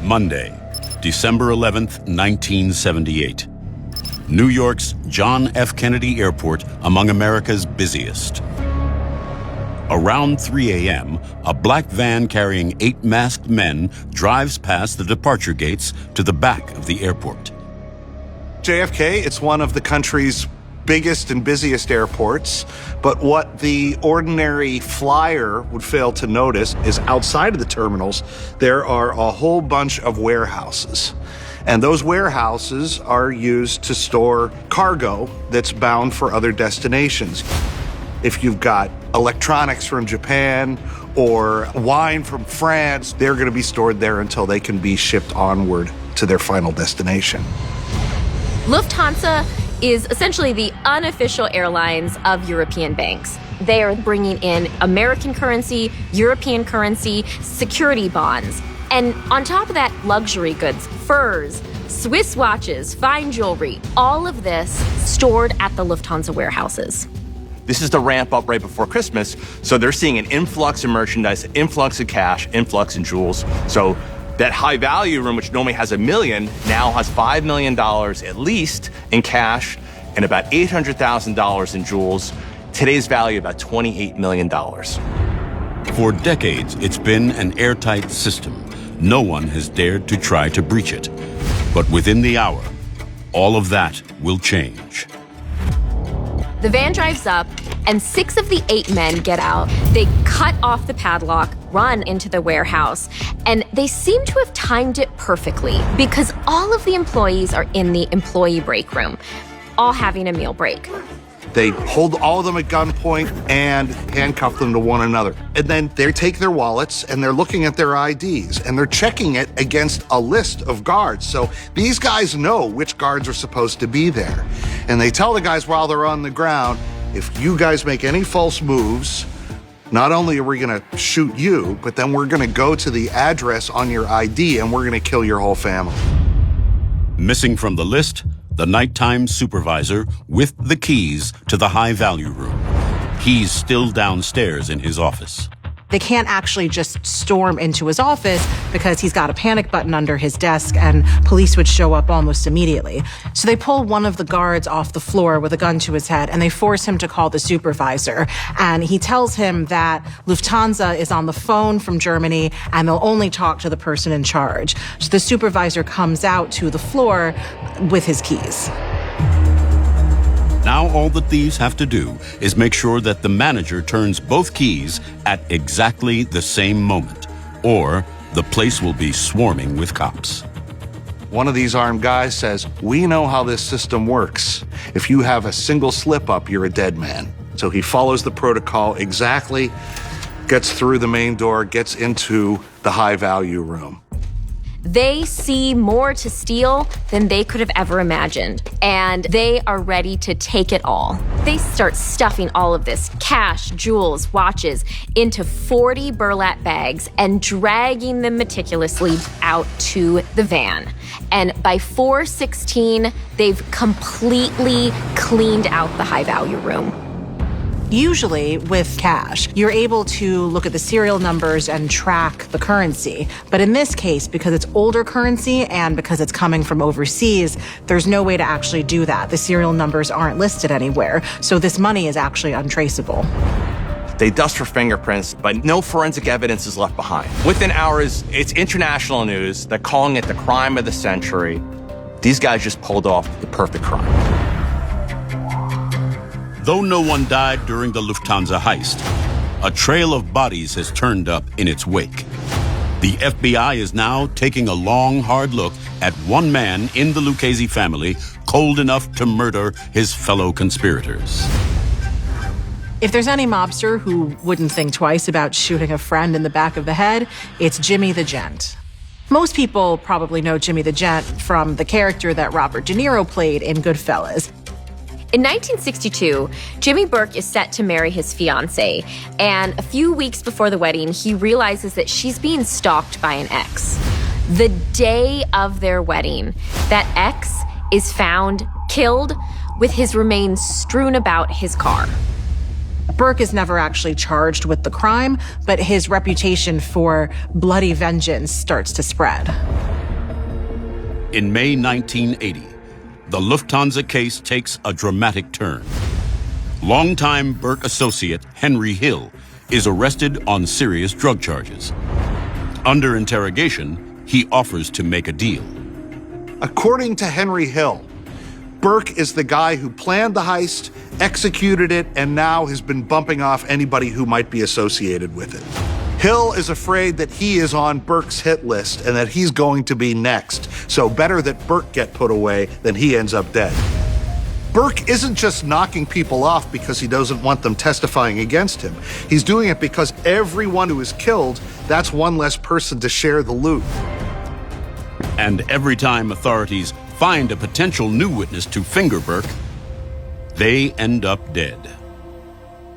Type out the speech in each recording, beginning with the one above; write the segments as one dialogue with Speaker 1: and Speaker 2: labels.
Speaker 1: Monday, December 11th, 1978. New York's John F. Kennedy Airport, among America's busiest. Around 3 a.m., a black van carrying 8 masked men drives past the departure gates to the back of the airport.
Speaker 2: JFK, it's one of the country's biggest and busiest airports, but what the ordinary flyer would fail to notice is outside of the terminals, there are a whole bunch of warehouses. And those warehouses are used to store cargo that's bound for other destinations. If you've got electronics from Japan or wine from France, they're going to be stored there until they can be shipped onward to their final destination.
Speaker 3: Lufthansa is essentially the unofficial airlines of European banks. They are bringing in American currency, European currency, security bonds. And on top of that, luxury goods, furs, Swiss watches, fine jewelry, all of this stored at the Lufthansa warehouses.
Speaker 4: This is the ramp up right before Christmas, so they're seeing an influx of merchandise, influx of cash, influx in jewels. So that high value room, which normally has $1 million, now has $5 million at least in cash and about $800,000 in jewels. Today's value about $28 million.
Speaker 1: For decades, it's been an airtight system. No one has dared to try to breach it. But within the hour, all of that will change.
Speaker 3: The van drives up, and 6 of the 8 men get out. They cut off the padlock, run into the warehouse, and they seem to have timed it perfectly because all of the employees are in the employee break room, all having a meal break.
Speaker 2: They hold all of them at gunpoint and handcuff them to one another. And then they take their wallets and they're looking at their IDs and they're checking it against a list of guards. So these guys know which guards are supposed to be there. And they tell the guys while they're on the ground, if you guys make any false moves, not only are we gonna shoot you, but then we're gonna go to the address on your ID and we're gonna kill your whole family.
Speaker 1: Missing from the list, the nighttime supervisor with the keys to the high-value room. He's still downstairs in his office.
Speaker 5: They can't actually just storm into his office because he's got a panic button under his desk and police would show up almost immediately. So they pull one of the guards off the floor with a gun to his head and they force him to call the supervisor. And he tells him that Lufthansa is on the phone from Germany and they'll only talk to the person in charge. So the supervisor comes out to the floor with his keys.
Speaker 1: Now all the thieves have to do is make sure that the manager turns both keys at exactly the same moment, or the place will be swarming with cops.
Speaker 2: One of these armed guys says, we know how this system works. If you have a single slip up, you're a dead man. So he follows the protocol exactly, gets through the main door, gets into the high value room.
Speaker 3: They see more to steal than they could have ever imagined, and they are ready to take it all. They start stuffing all of this cash, jewels, watches into 40 burlap bags and dragging them meticulously out to the van. And by 4:16, they've completely cleaned out the high-value room.
Speaker 5: Usually with cash, you're able to look at the serial numbers and track the currency. But in this case, because it's older currency and because it's coming from overseas, there's no way to actually do that. The serial numbers aren't listed anywhere. So this money is actually untraceable.
Speaker 4: They dust for fingerprints, but no forensic evidence is left behind. Within hours, it's international news. They're calling it the crime of the century. These guys just pulled off the perfect crime.
Speaker 1: Though no one died during the Lufthansa heist, a trail of bodies has turned up in its wake. The FBI is now taking a long, hard look at one man in the Lucchese family cold enough to murder his fellow conspirators.
Speaker 5: If there's any mobster who wouldn't think twice about shooting a friend in the back of the head, it's Jimmy the Gent. Most people probably know Jimmy the Gent from the character that Robert De Niro played in Goodfellas.
Speaker 3: In 1962, Jimmy Burke is set to marry his fiancée, and a few weeks before the wedding, he realizes that she's being stalked by an ex. The day of their wedding, that ex is found killed with his remains strewn about his car.
Speaker 5: Burke is never actually charged with the crime, but his reputation for bloody vengeance starts to spread.
Speaker 1: In May 1980, the Lufthansa case takes a dramatic turn. Longtime Burke associate Henry Hill is arrested on serious drug charges. Under interrogation, he offers to make a deal.
Speaker 2: According to Henry Hill, Burke is the guy who planned the heist, executed it, and now has been bumping off anybody who might be associated with it. Hill is afraid that he is on Burke's hit list and that he's going to be next, so better that Burke get put away than he ends up dead. Burke isn't just knocking people off because he doesn't want them testifying against him. He's doing it because everyone who is killed, that's one less person to share the loot.
Speaker 1: And every time authorities find a potential new witness to finger Burke, they end up dead.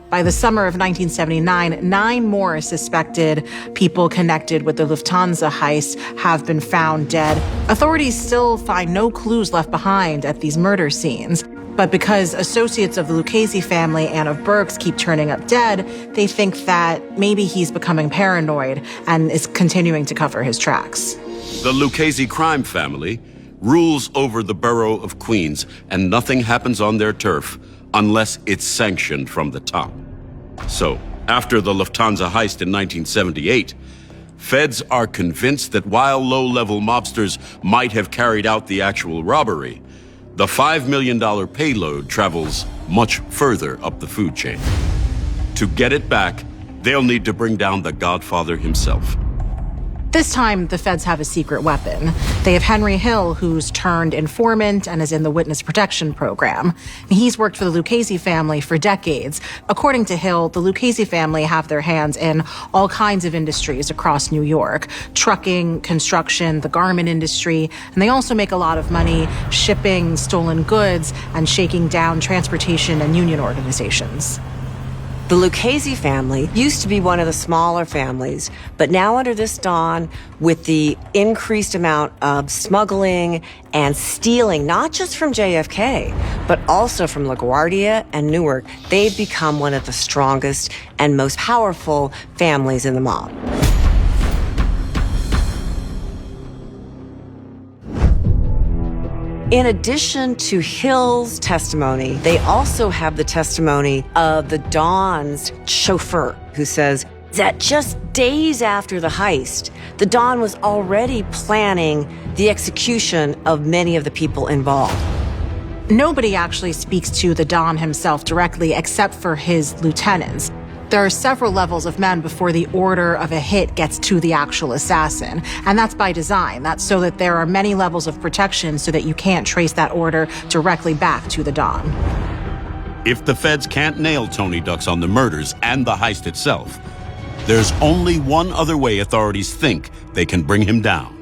Speaker 5: By the summer of 1979, 9 more suspected people connected with the Lufthansa heist have been found dead. Authorities still find no clues left behind at these murder scenes. But because associates of the Lucchese family and of Burke's keep turning up dead, they think that maybe he's becoming paranoid and is continuing to cover his tracks.
Speaker 1: The Lucchese crime family rules over the borough of Queens, and nothing happens on their turf unless it's sanctioned from the top. So, after the Lufthansa heist in 1978, feds are convinced that while low-level mobsters might have carried out the actual robbery, the $5 million payload travels much further up the food chain. To get it back, they'll need to bring down the Godfather himself.
Speaker 5: This time, the feds have a secret weapon. They have Henry Hill, who's turned informant and is in the witness protection program. He's worked for the Lucchese family for decades. According to Hill, the Lucchese family have their hands in all kinds of industries across New York: trucking, construction, the garment industry, and they also make a lot of money shipping stolen goods and shaking down transportation and union organizations.
Speaker 6: The Lucchese family used to be one of the smaller families, but now under this dawn, with the increased amount of smuggling and stealing, not just from JFK, but also from LaGuardia and Newark, they've become one of the strongest and most powerful families in the mob. In addition to Hill's testimony, they also have the testimony of the Don's chauffeur, who says that just days after the heist, the Don was already planning the execution of many of the people involved.
Speaker 5: Nobody actually speaks to the Don himself directly except for his lieutenants. There are several levels of men before the order of a hit gets to the actual assassin. And that's by design. That's so that there are many levels of protection so that you can't trace that order directly back to the Don.
Speaker 1: If the feds can't nail Tony Ducks on the murders and the heist itself, there's only one other way authorities think they can bring him down: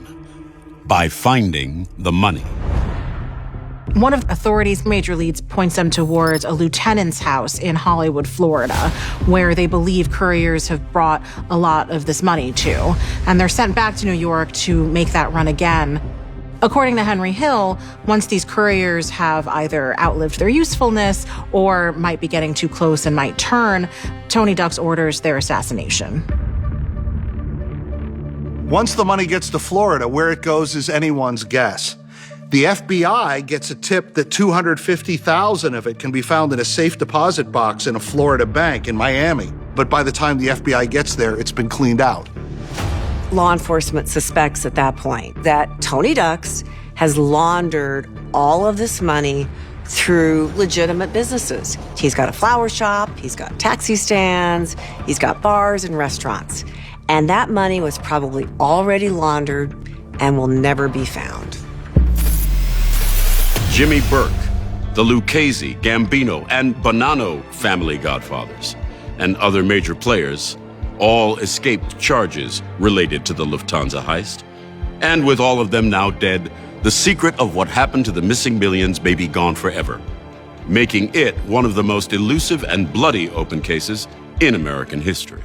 Speaker 1: by finding the money.
Speaker 5: One of the authorities' major leads points them towards a lieutenant's house in Hollywood, Florida, where they believe couriers have brought a lot of this money to. And they're sent back to New York to make that run again. According to Henry Hill, once these couriers have either outlived their usefulness or might be getting too close and might turn, Tony Ducks orders their assassination.
Speaker 2: Once the money gets to Florida, where it goes is anyone's guess. The FBI gets a tip that $250,000 of it can be found in a safe deposit box in a Florida bank in Miami. But by the time the FBI gets there, it's been cleaned out.
Speaker 6: Law enforcement suspects at that point that Tony Ducks has laundered all of this money through legitimate businesses. He's got a flower shop, he's got taxi stands, he's got bars and restaurants. And that money was probably already laundered and will never be found.
Speaker 1: Jimmy Burke, the Lucchese, Gambino, and Bonanno family godfathers, and other major players all escaped charges related to the Lufthansa heist. And with all of them now dead, the secret of what happened to the missing millions may be gone forever, making it one of the most elusive and bloody open cases in American history.